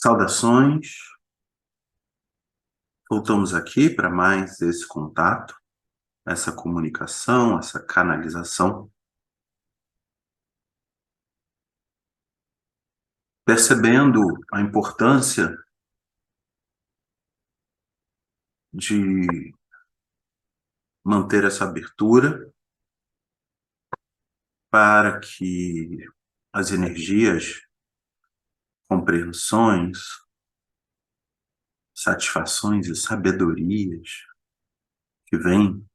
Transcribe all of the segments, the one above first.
Saudações, voltamos aqui para mais esse contato, essa comunicação, essa canalização, percebendo a importância de manter essa abertura para que as energias, compreensões, satisfações e sabedorias que vêm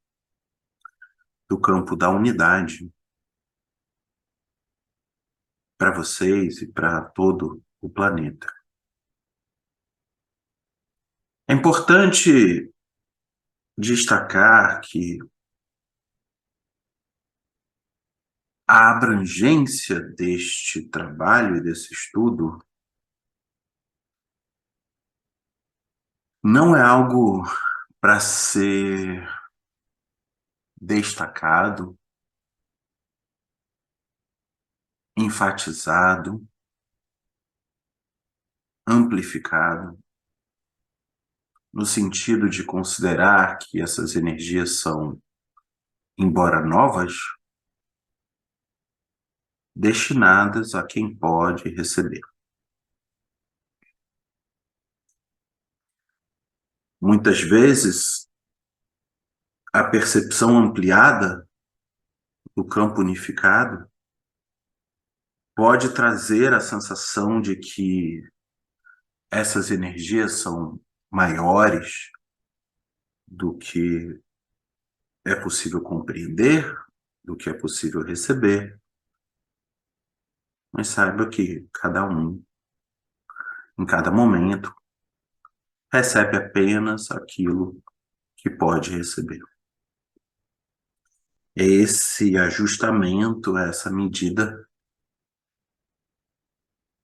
do campo da unidade para vocês e para todo o planeta. É importante destacar que a abrangência deste trabalho e desse estudo não é algo para ser destacado, enfatizado, amplificado, no sentido de considerar que essas energias são, embora novas, destinadas a quem pode receber. Muitas vezes, a percepção ampliada do campo unificado pode trazer a sensação de que essas energias são maiores do que é possível compreender, do que é possível receber. Mas saiba que cada um, em cada momento, recebe apenas aquilo que pode receber. Esse ajustamento, essa medida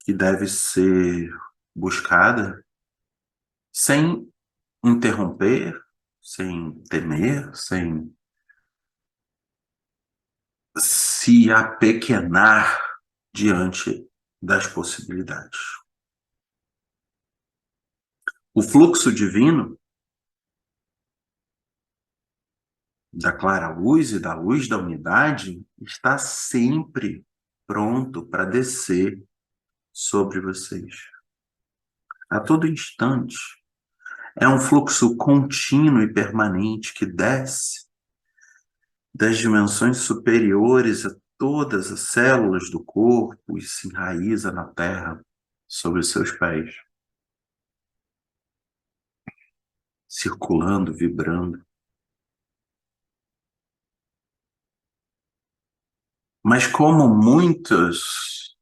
que deve ser buscada sem interromper, sem temer, sem se apequenar diante das possibilidades. O fluxo divino da clara luz e da luz da unidade está sempre pronto para descer sobre vocês. A todo instante. É um fluxo contínuo e permanente que desce das dimensões superiores a todas as células do corpo e se enraiza na terra sobre os seus pés, circulando, vibrando. Mas como muitos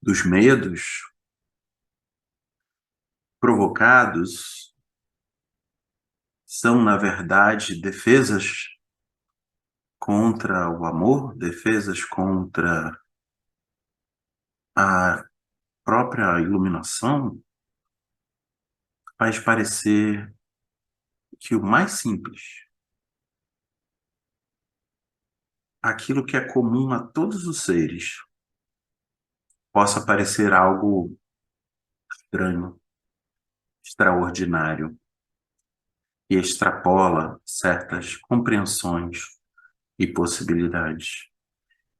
dos medos provocados são, na verdade, defesas contra o amor, defesas contra a própria iluminação, faz parecer que o mais simples, aquilo que é comum a todos os seres, possa parecer algo estranho, extraordinário, e extrapola certas compreensões e possibilidades.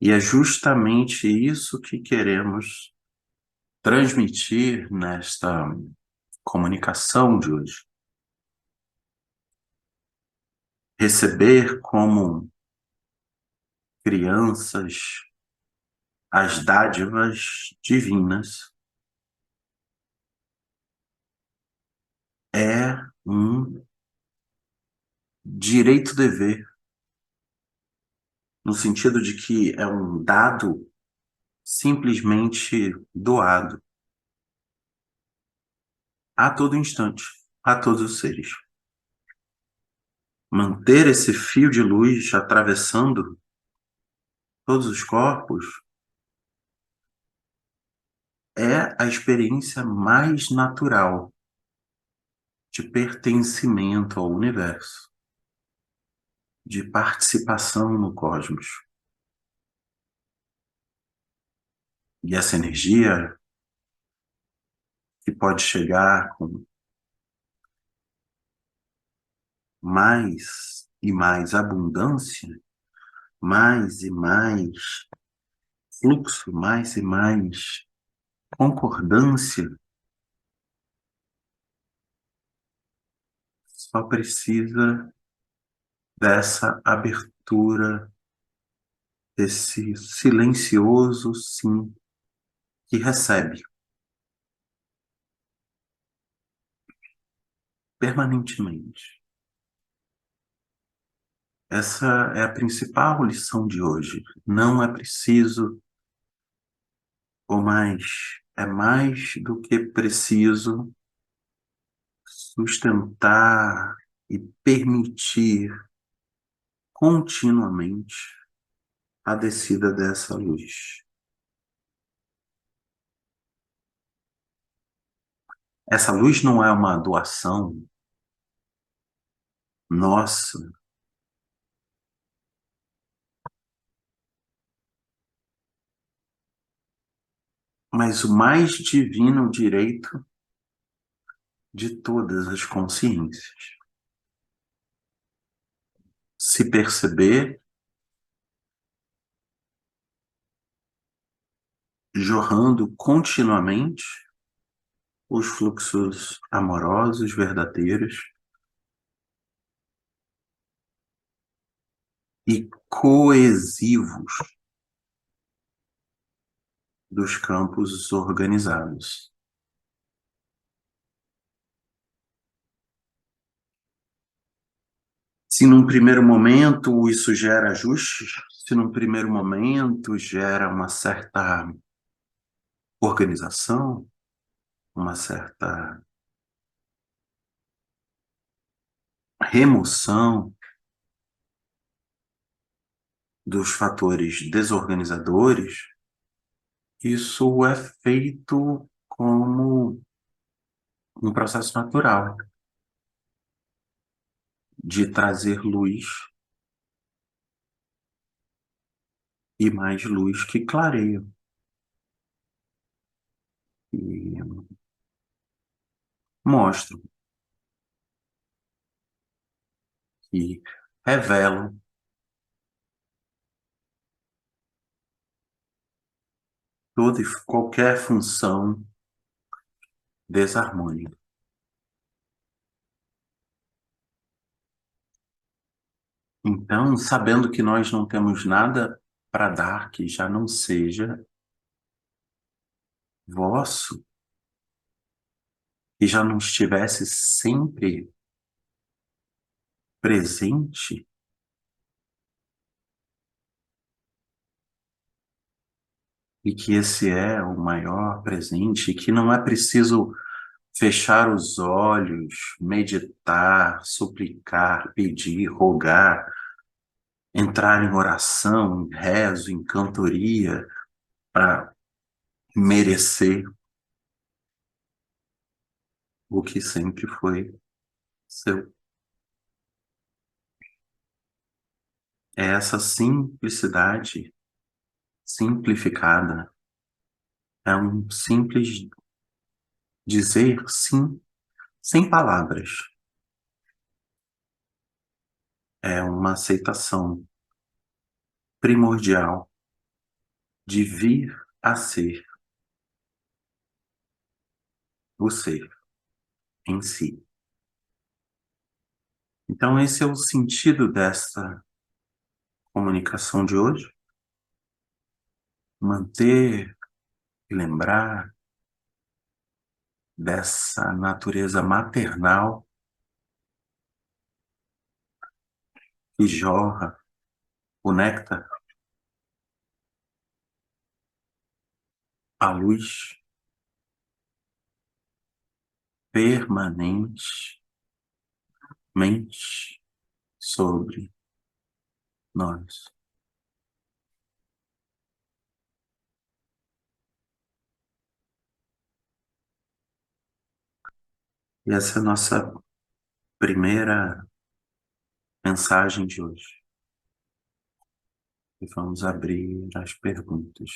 E é justamente isso que queremos transmitir nesta comunicação de hoje. Receber como crianças as dádivas divinas é um direito-dever, no sentido de que é um dado simplesmente doado a todo instante, a todos os seres. Manter esse fio de luz atravessando todos os corpos é a experiência mais natural de pertencimento ao universo, de participação no cosmos. E essa energia que pode chegar com mais e mais abundância, mais e mais fluxo, mais e mais concordância, só precisa dessa abertura, desse silencioso sim que recebe permanentemente. Essa é a principal lição de hoje. Não é preciso, ou mais, é mais do que preciso sustentar e permitir continuamente a descida dessa luz. Essa luz não é uma doação nossa, mas o mais divino direito de todas as consciências. Se perceber jorrando continuamente os fluxos amorosos, verdadeiros e coesivos dos campos organizados. Se num primeiro momento isso gera ajustes, se num primeiro momento gera uma certa organização, uma certa remoção dos fatores desorganizadores, isso é feito como um processo natural de trazer luz e mais luz que clareia e mostram e revelam toda e qualquer função desarmônica. Então, sabendo que nós não temos nada para dar que já não seja vosso, e já não estivesse sempre presente, e que esse é o maior presente, e que não é preciso fechar os olhos, meditar, suplicar, pedir, rogar, entrar em oração, em rezo, em cantoria, para merecer o que sempre foi seu. É essa simplicidade simplificada, é um simples dizer sim, sem palavras. É uma aceitação primordial de vir a ser o ser em si. Então, esse é o sentido dessa comunicação de hoje. Manter e lembrar dessa natureza maternal que jorra o néctar, a luz permanentemente sobre nós. E essa é a nossa primeira mensagem de hoje. E vamos abrir as perguntas.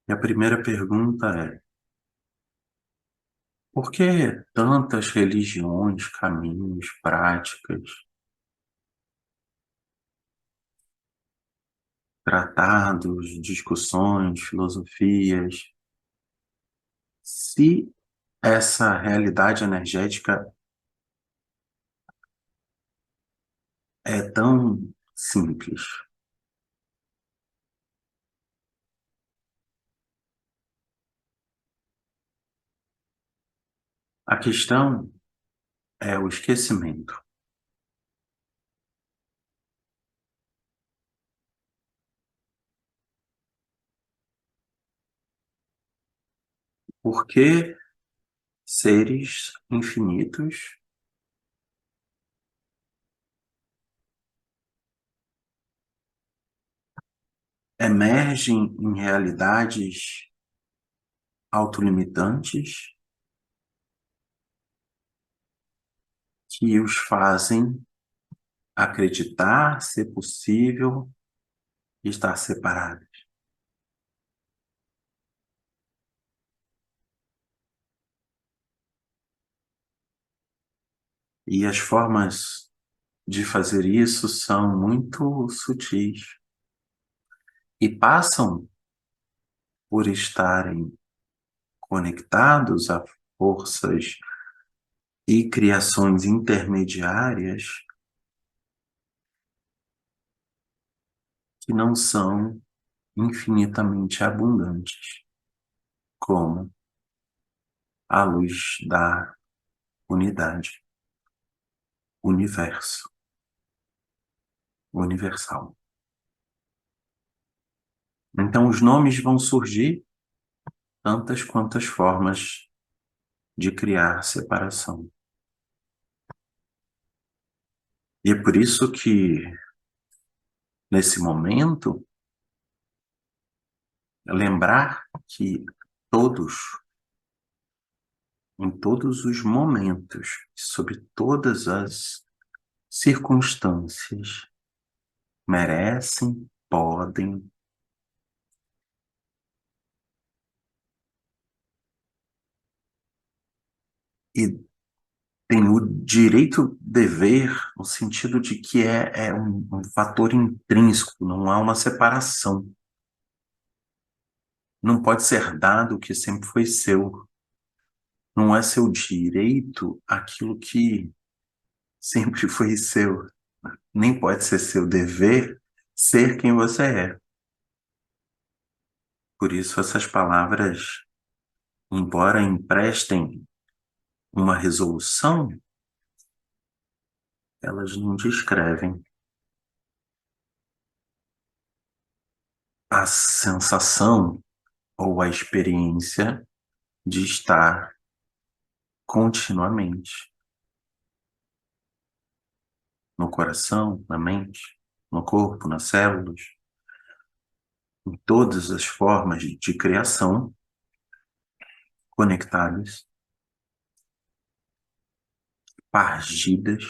E a primeira pergunta é: por que tantas religiões, caminhos, práticas, tratados, discussões, filosofias, se essa realidade energética é tão simples? A questão é o esquecimento. Por que seres infinitos emergem em realidades autolimitantes que os fazem acreditar ser possível estar separados? E as formas de fazer isso são muito sutis e passam por estarem conectados a forças e criações intermediárias que não são infinitamente abundantes, como a luz da unidade, universo, universal. Então, os nomes vão surgir tantas quantas formas de criar separação. E é por isso que, nesse momento, lembrar que todos, em todos os momentos, sob todas as circunstâncias, merecem, podem e têm o direito dever, no sentido de que é um fator intrínseco, não há uma separação. Não pode ser dado o que sempre foi seu. Não é seu direito aquilo que sempre foi seu. Nem pode ser seu dever ser quem você é. Por isso, essas palavras, embora emprestem uma resolução, elas não descrevem a sensação ou a experiência de estar continuamente no coração, na mente, no corpo, nas células, em todas as formas de criação conectadas, partidas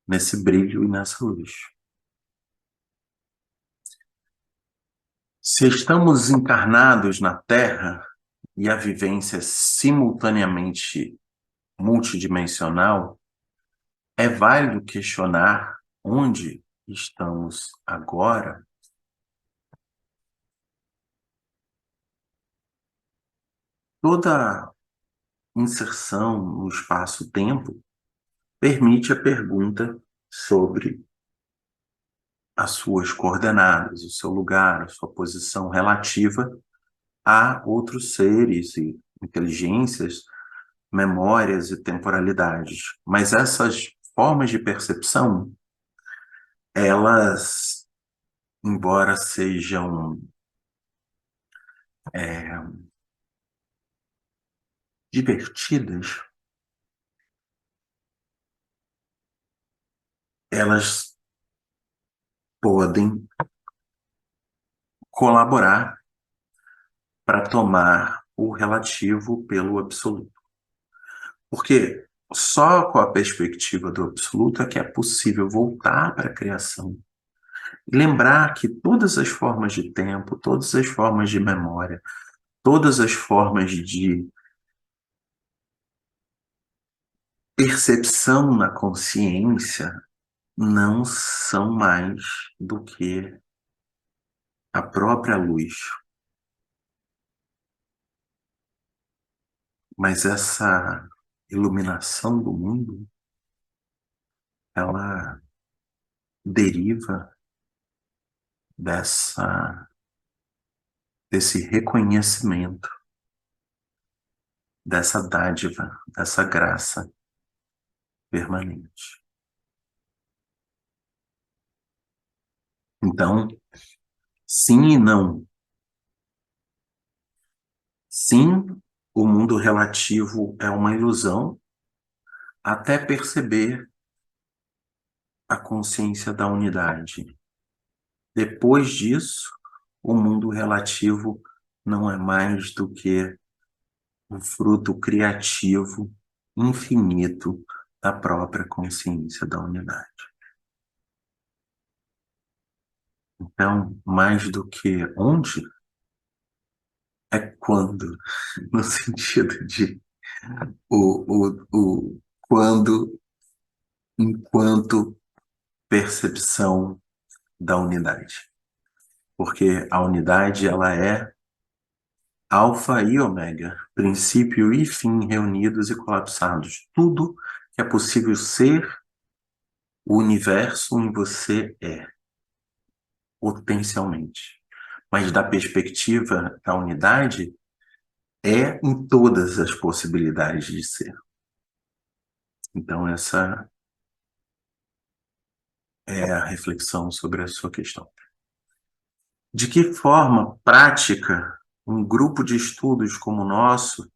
nesse brilho e nessa luz. Se estamos encarnados na Terra e a vivência é simultaneamente multidimensional, é válido questionar onde estamos agora. Toda inserção no espaço-tempo permite a pergunta sobre as suas coordenadas, o seu lugar, a sua posição relativa a outros seres e inteligências, memórias e temporalidades. Mas essas formas de percepção, elas, embora sejam divertidas, elas podem colaborar para tomar o relativo pelo absoluto. Porque só com a perspectiva do absoluto é que é possível voltar para a criação Lembrar que todas as formas de tempo, todas as formas de memória, todas as formas de percepção na consciência não são mais do que a própria luz. Mas essa iluminação do mundo, ela deriva desse reconhecimento, dessa dádiva, dessa graça permanente. Então, sim e não. Sim, o mundo relativo é uma ilusão, até perceber a consciência da unidade. Depois disso, o mundo relativo não é mais do que um fruto criativo infinito da própria consciência da unidade. Então, mais do que onde, é quando, no sentido de o quando enquanto percepção da unidade. Porque a unidade, ela é alfa e ômega, princípio e fim reunidos e colapsados. Tudo que é possível ser, o universo em você é, potencialmente. Mas da perspectiva da unidade, é em todas as possibilidades de ser. Então, essa é a reflexão sobre a sua questão. De que forma prática um grupo de estudos como o nosso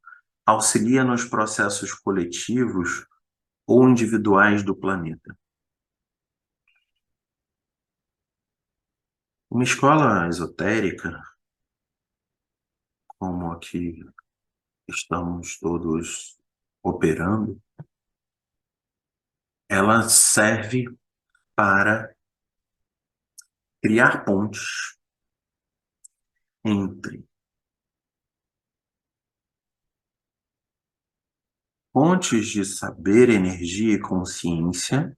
auxilia nos processos coletivos ou individuais do planeta? Uma escola esotérica, como a que estamos todos operando, ela serve para criar pontes entre fontes de saber, energia e consciência,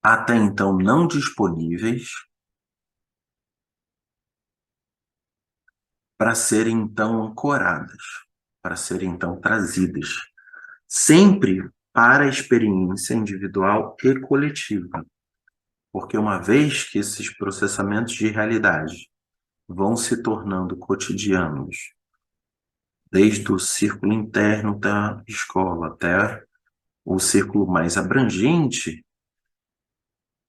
até então não disponíveis, para serem então ancoradas, para serem então trazidas, sempre para a experiência individual e coletiva. Porque uma vez que esses processamentos de realidade vão se tornando cotidianos, desde o círculo interno da escola até o círculo mais abrangente,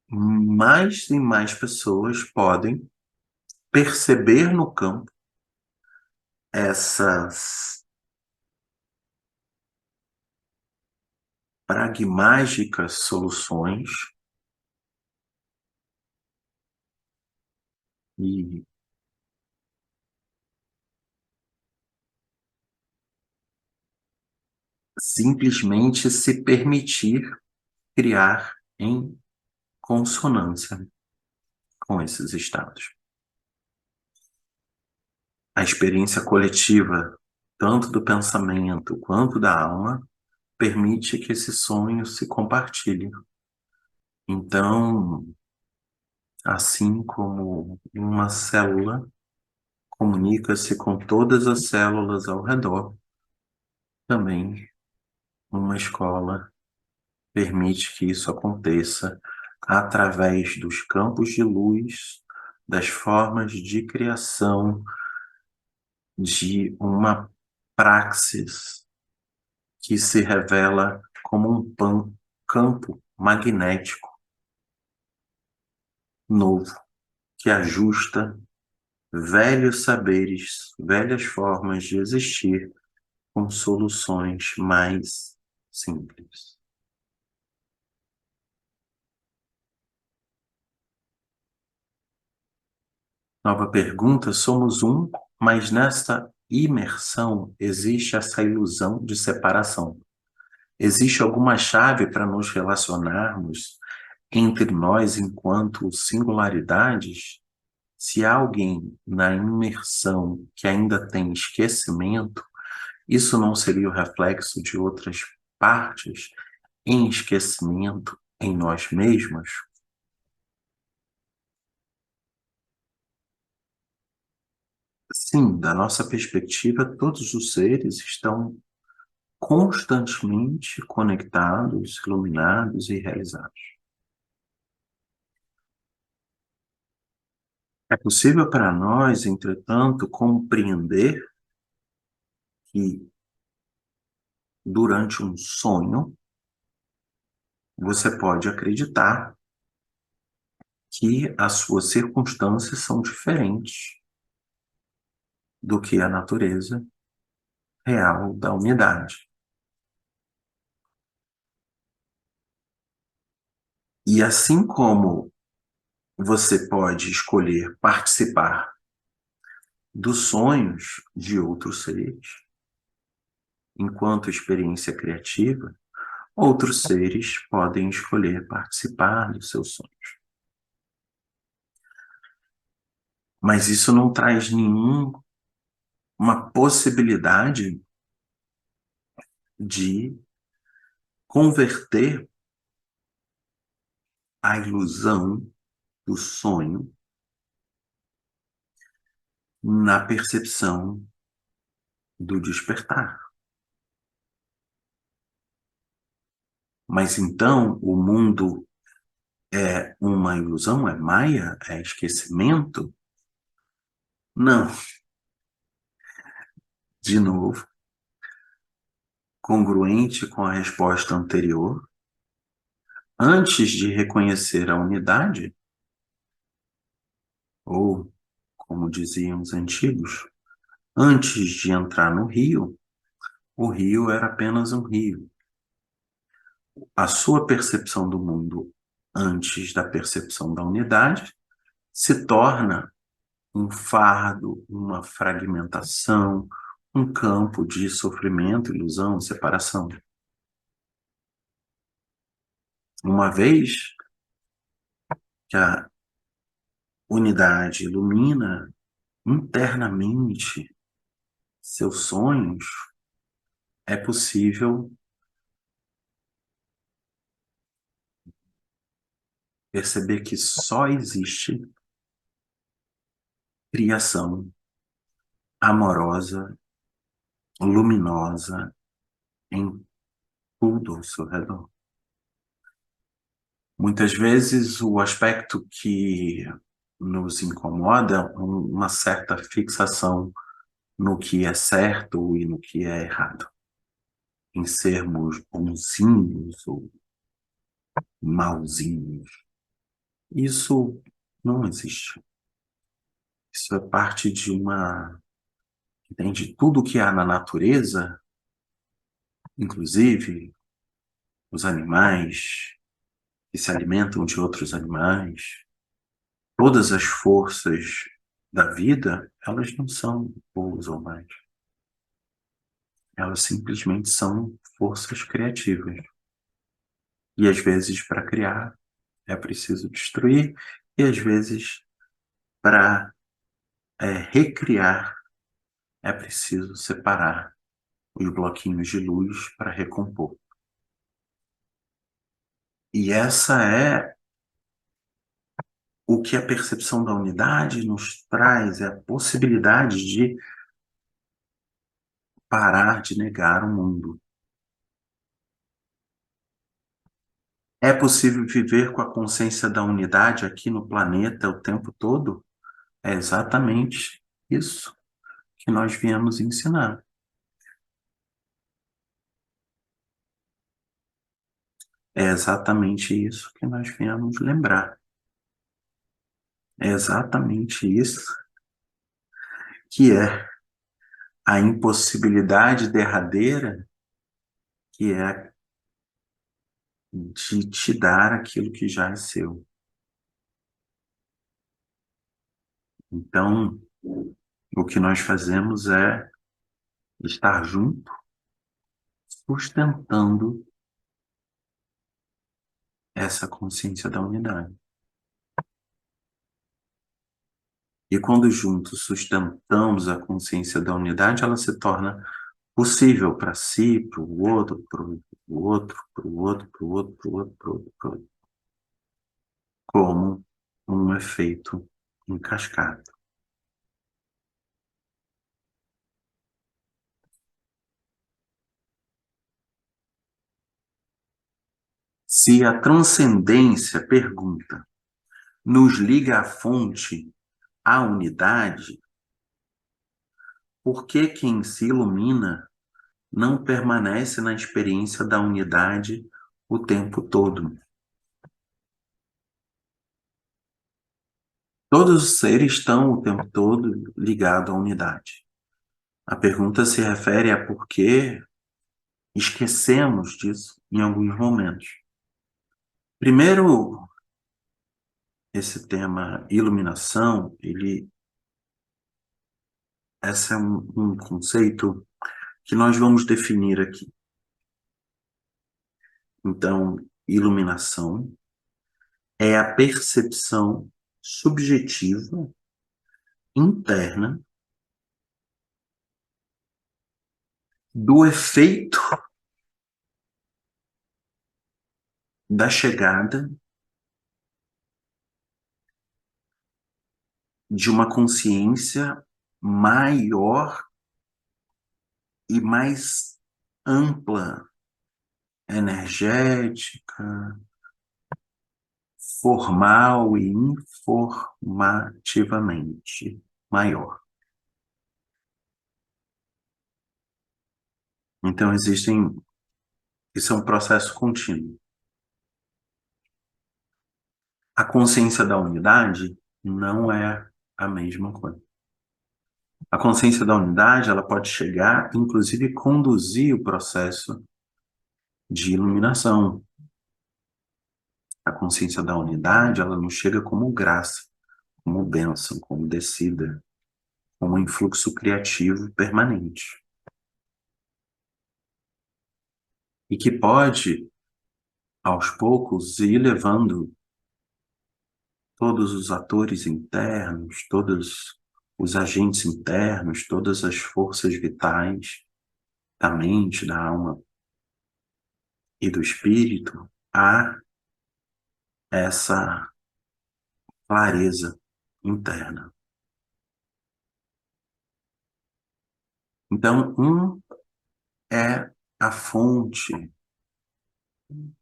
mais e mais pessoas podem perceber no campo essas pragmáticas soluções e simplesmente se permitir criar em consonância com esses estados. A experiência coletiva, tanto do pensamento quanto da alma, permite que esse sonho se compartilhe. Então, assim como uma célula comunica-se com todas as células ao redor, também uma escola permite que isso aconteça através dos campos de luz, das formas de criação de uma praxis que se revela como campo magnético novo, que ajusta velhos saberes, velhas formas de existir com soluções mais simples. Nova pergunta: somos um, mas nesta imersão existe essa ilusão de separação. Existe alguma chave para nos relacionarmos entre nós enquanto singularidades, se há alguém na imersão que ainda tem esquecimento, isso não seria o reflexo de outras partes em esquecimento em nós mesmos? Sim, da nossa perspectiva, todos os seres estão constantemente conectados, iluminados e realizados. É possível para nós, entretanto, compreender que durante um sonho você pode acreditar que as suas circunstâncias são diferentes do que a natureza real da unidade. E assim como você pode escolher participar dos sonhos de outros seres, enquanto experiência criativa, outros seres podem escolher participar dos seus sonhos. Mas isso não traz nenhuma possibilidade de converter a ilusão do sonho na percepção do despertar. Mas então o mundo é uma ilusão, é maia, é esquecimento? Não. De novo, congruente com a resposta anterior, antes de reconhecer a unidade, ou, como diziam os antigos, antes de entrar no rio, o rio era apenas um rio. A sua percepção do mundo antes da percepção da unidade se torna um fardo, uma fragmentação, um campo de sofrimento, ilusão, separação. Uma vez que a unidade ilumina internamente seus sonhos, é possível perceber que só existe criação amorosa, luminosa em tudo ao seu redor. Muitas vezes o aspecto que nos incomoda é uma certa fixação no que é certo e no que é errado, em sermos bonzinhos ou malzinhos. Isso não existe. Isso é parte de uma, entende? Tudo que há na natureza, inclusive os animais que se alimentam de outros animais, todas as forças da vida, elas não são boas ou más. Elas simplesmente são forças criativas. E às vezes, para criar, é preciso destruir, e às vezes, para recriar, é preciso separar os bloquinhos de luz para recompor. E essa é o que a percepção da unidade nos traz, é a possibilidade de parar de negar o mundo. É possível viver com a consciência da unidade aqui no planeta o tempo todo? É exatamente isso que nós viemos ensinar. É exatamente isso que nós viemos lembrar. É exatamente isso que é a impossibilidade derradeira, que é de te dar aquilo que já é seu. Então, o que nós fazemos é estar junto, sustentando essa consciência da unidade. E quando juntos sustentamos a consciência da unidade, ela se torna possível para si, para o outro, para o outro, para o outro, para o outro, para o outro, para o outro, para o outro, como um efeito em cascata. Se a transcendência, pergunta, nos liga à fonte, à unidade, por que quem se ilumina não permanece na experiência da unidade o tempo todo? Todos os seres estão o tempo todo ligados à unidade. A pergunta se refere a por que esquecemos disso em alguns momentos. Primeiro, esse tema iluminação, esse é um conceito que nós vamos definir aqui. Então, iluminação é a percepção subjetiva, interna, do efeito da chegada de uma consciência maior e mais ampla, energética, formal e informativamente maior. Então, isso é um processo contínuo. A consciência da unidade não é a mesma coisa. A consciência da unidade, ela pode chegar, inclusive conduzir o processo de iluminação. A consciência da unidade, ela não chega como graça, como bênção, como descida, como influxo criativo permanente. E que pode, aos poucos, ir levando todos os atores internos, todos os agentes internos, todas as forças vitais da mente, da alma e do espírito a essa clareza interna. Então, um é a fonte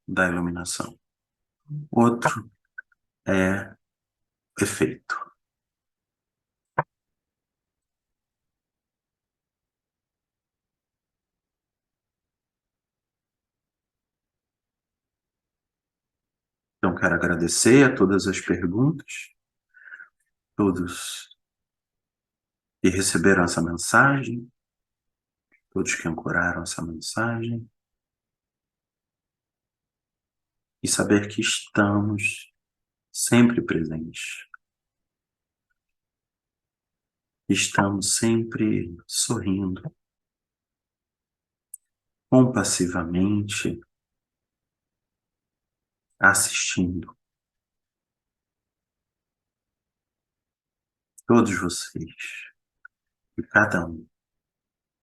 da iluminação, outro é efeito. Então, quero agradecer a todas as perguntas, todos que receberam essa mensagem, todos que ancoraram essa mensagem, e saber que estamos sempre presentes. Estamos sempre sorrindo, compassivamente, assistindo. Todos vocês, e cada um,